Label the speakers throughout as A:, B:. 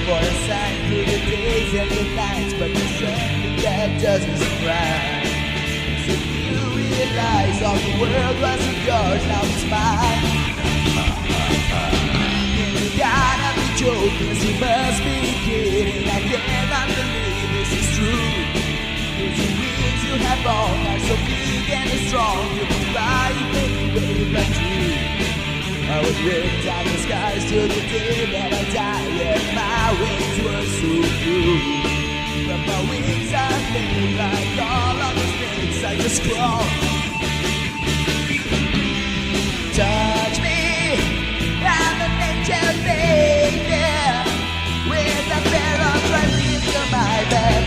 A: for a sign through the days and the nights, but the sun that doesn't surprise. So you realize all the world wasn't yours, now it's mine. You gotta be joking, you must be kidding. I cannot believe this is true. Those wings you have on are so big and strong, you can fly anywhere but true. I was ripped out the skies till the day that I died, and my wings were so blue. But my wings are made like all of the snakes I just crawl. Touch me, I'm an angel baby, with a pair of wings on my back.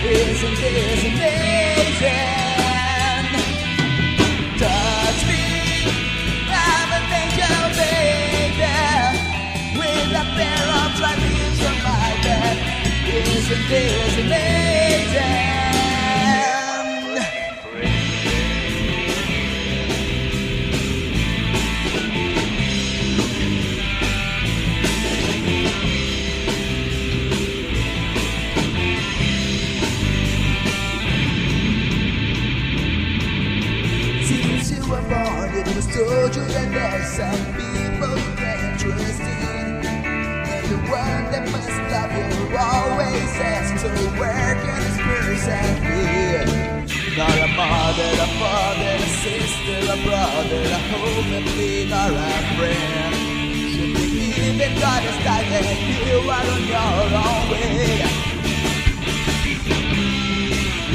A: Isn't this amazing? Touch me, I'm an angel baby, with a pair of wings on my back. Isn't this amazing? It was told you that there's some people you can't trust in, and the one that must love you always asks, so where can this person be? Not a mother, a father, a sister, a brother, a human being, or a friend. So believe in God is died and you are on your own way.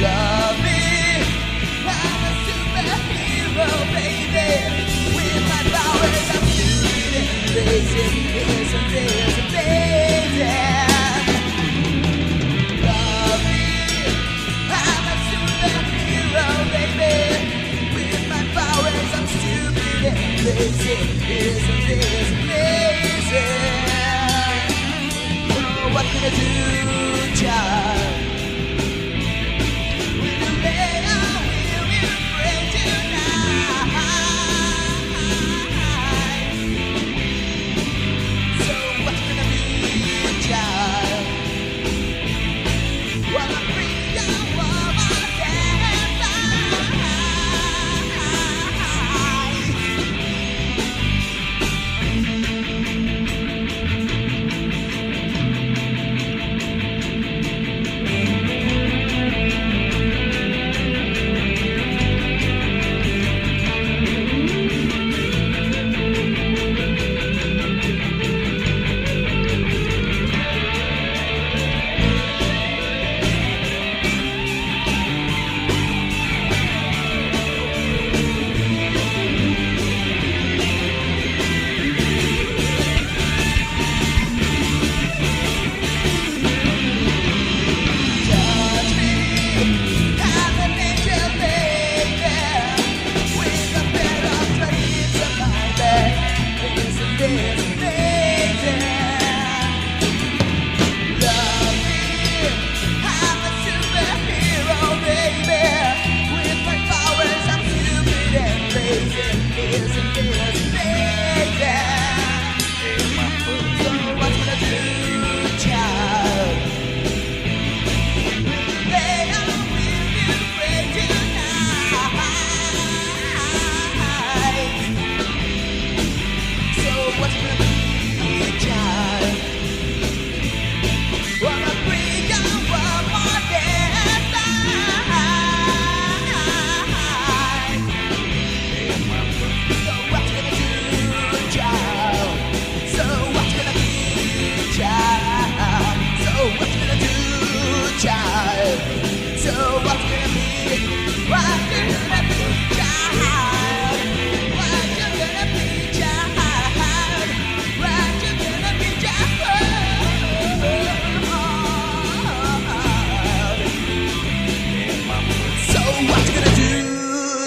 A: Love me, I'm a superhero, baby. With my powers, I'm stupid and lazy. Isn't this amazing? Love me, I'm a superhero, baby. With my powers, I'm stupid and lazy. Isn't this amazing? Oh, what can I do, child?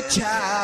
A: Child.